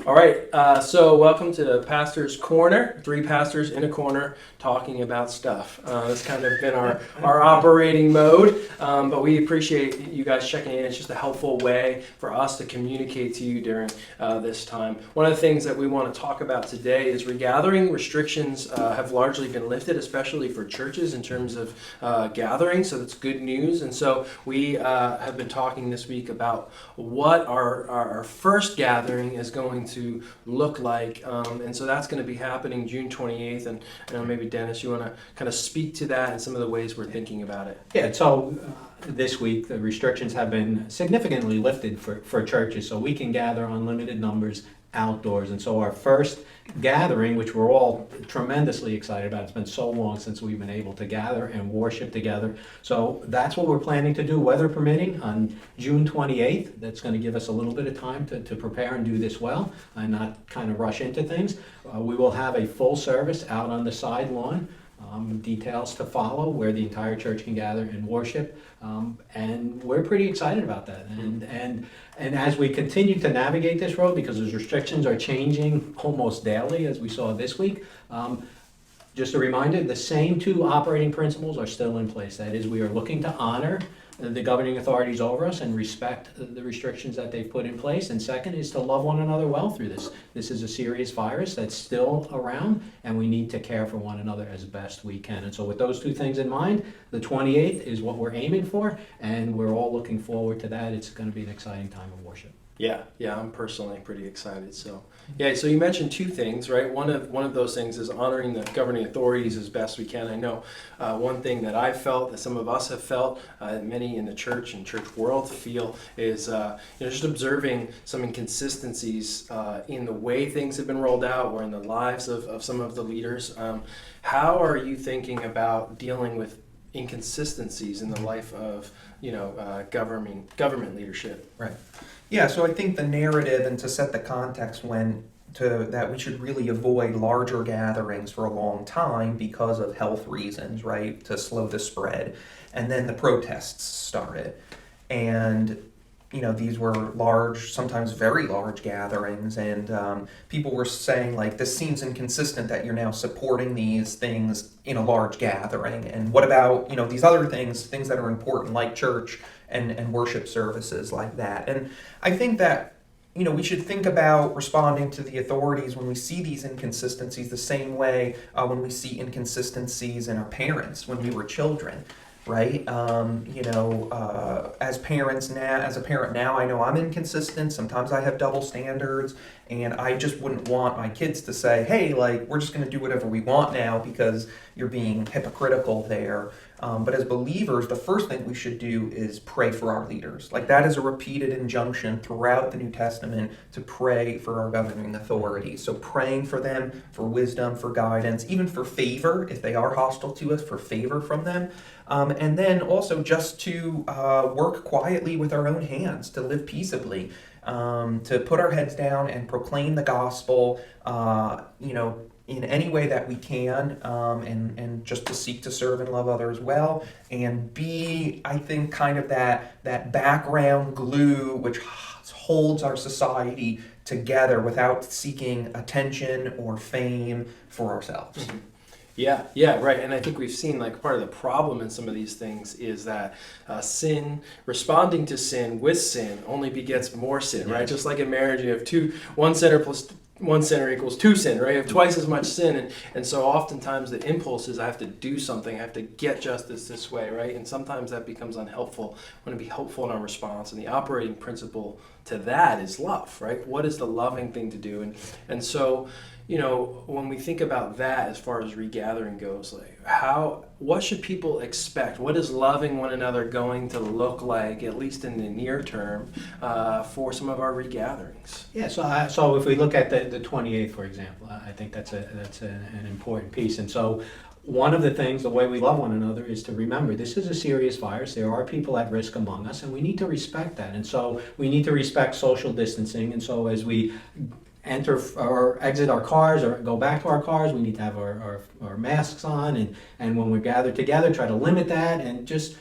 All right, so welcome to the Pastor's Corner. Three pastors in a corner talking about stuff. That's kind of been our operating mode, but we appreciate you guys checking in. It's just a helpful way for us to communicate to you during this time. One of the things that we want to talk about today is regathering. Restrictions have largely been lifted, especially for churches in terms of gathering, so that's good news. And so we have been talking this week about what our first gathering is going to look like, and so that's going to be happening June 28th, and maybe Dennis, you want to kind of speak to that and some of the ways we're thinking about it. Yeah, so this week the restrictions have been significantly lifted for churches, so we can gather unlimited numbers outdoors. And so our first gathering, which we're all tremendously excited about, it's been so long since we've been able to gather and worship together. So that's what we're planning to do, weather permitting, on June 28th. That's going to give us a little bit of time to prepare and do this well and not kind of rush into things. We will have a full service out on the side lawn. Details to follow where the entire church can gather and worship, and we're pretty excited about that. And as we continue to navigate this road, because those restrictions are changing almost daily, as we saw this week, just a reminder, the same two operating principles are still in place. That is, we are looking to honor the governing authorities over us and respect the restrictions that they've put in place. And second is to love one another well through this. This is a serious virus that's still around, and we need to care for one another as best we can. And so with those two things in mind, the 28th is what we're aiming for, and we're all looking forward to that. It's going to be an exciting time of worship. Yeah, I'm personally pretty excited. So you mentioned two things, right? One of those things is honoring the governing authorities as best we can. I know one thing that I've felt, that some of us have felt, many in the church and church world feel, is just observing some inconsistencies in the way things have been rolled out or in the lives of some of the leaders. How are you thinking about dealing with inconsistencies in the life of government leadership? Right. Yeah, so I think the narrative, and to set the context that we should really avoid larger gatherings for a long time because of health reasons, right, to slow the spread. And then the protests started. And, these were large, sometimes very large gatherings, and people were saying, like, this seems inconsistent that you're now supporting these things in a large gathering. And what about, these other things that are important, like church and worship services like that. And I think that, we should think about responding to the authorities when we see these inconsistencies the same way when we see inconsistencies in our parents when we were children. Right? As a parent now, I know I'm inconsistent. Sometimes I have double standards, and I just wouldn't want my kids to say, hey, like, we're just going to do whatever we want now because you're being hypocritical there. But as believers, the first thing we should do is pray for our leaders. Like, that is a repeated injunction throughout the New Testament to pray for our governing authorities. So praying for them, for wisdom, for guidance, even for favor, if they are hostile to us, for favor from them. And then also just to work quietly with our own hands, to live peaceably, to put our heads down and proclaim the gospel, in any way that we can, and just to seek to serve and love others well, and be, I think, kind of that background glue which holds our society together without seeking attention or fame for ourselves. Mm-hmm. Yeah, right. And I think we've seen, like, part of the problem in some of these things is that responding to sin with sin only begets more sin, right? Just like in marriage, you have one sinner plus one sinner equals two sin, right? You have twice as much sin, and so oftentimes the impulse is I have to do something, I have to get justice this way, right? And sometimes that becomes unhelpful. We want to be helpful in our response, and the operating principle to that is love, right? What is the loving thing to do? And so, when we think about that as far as regathering goes, like, what should people expect? What is loving one another going to look like, at least in the near term, for some of our regatherings? Yeah, so if we look at the 28th, for example, I think that's an important piece. And so one of the things, the way we love one another, is to remember this is a serious virus. There are people at risk among us, and we need to respect that. And so we need to respect social distancing. And so as we enter or exit our cars or go back to our cars, we need to have our masks on, and when we gather together, try to limit that, and just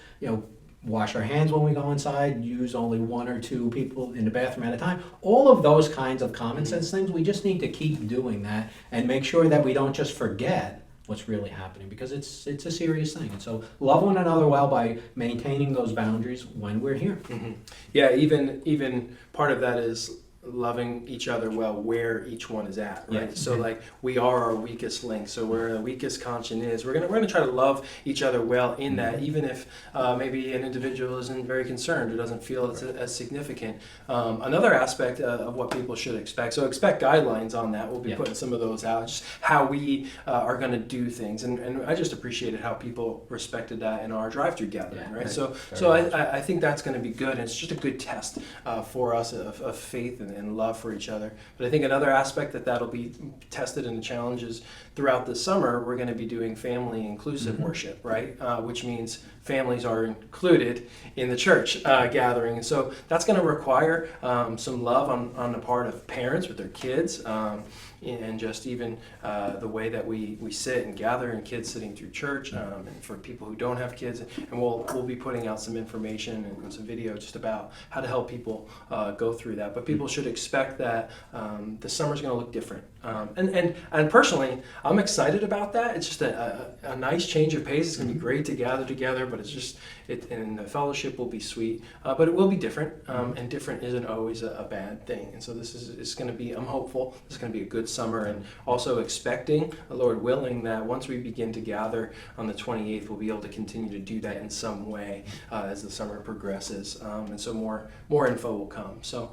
wash our hands when we go inside, use only 1 or 2 people in the bathroom at a time. All of those kinds of common sense things, we just need to keep doing that and make sure that we don't just forget what's really happening, because it's a serious thing. And so love one another well by maintaining those boundaries when we're here. Mm-hmm. Yeah, even part of that is loving each other well where each one is at, right? Yeah. So like we are our weakest link, so where the weakest conscience is, we're gonna try to love each other well in that, even if maybe an individual isn't very concerned or doesn't feel it's as significant. Another aspect of what people should expect, so expect guidelines on that. We'll be putting some of those out, just how we are going to do things, and I just appreciated how people respected that in our drive-through gathering, right? So I think that's going to be good, and it's just a good test for us of faith and love for each other. But I think another aspect that'll be tested in the challenges throughout the summer, we're going to be doing family inclusive worship, right? Which means families are included in the church gathering. And so that's going to require some love on the part of parents with their kids, and just even the way that we sit and gather, and kids sitting through church, and for people who don't have kids. And we'll be putting out some information and some video just about how to help people go through that. But people should expect that the summer's going to look different. And personally, I'm excited about that. It's just a nice change of pace. It's going to be great to gather together, but it's just, and the fellowship will be sweet, but it will be different, and different isn't always a bad thing. And so this is going to be, I'm hopeful, this is going to be a good summer, and also expecting, Lord willing, that once we begin to gather on the 28th, we'll be able to continue to do that in some way as the summer progresses, and so more info will come. So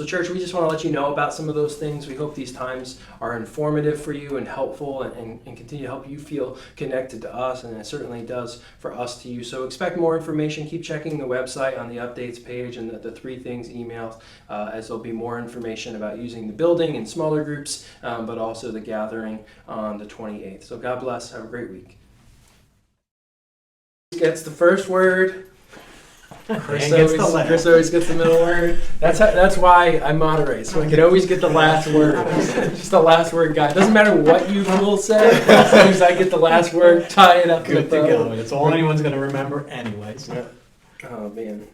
church, we just want to let you know about some of those things. We hope these times are informative for you and helpful, and continue to help you feel connected to us, and it certainly does for us to you. So expect more information. Keep checking the website on the updates page and the 3 things emails, as there'll be more information about using the building in smaller groups, but also the gathering on the 28th. So God bless. Have a great week. Gets the first word. Chris always gets the middle word. That's why I moderate, so I can always get the last word. Just the last word guy. Doesn't matter what you will say, as long as I get the last word, tie it up. Good to go. It's all anyone's going to remember anyways. Yeah. Oh man.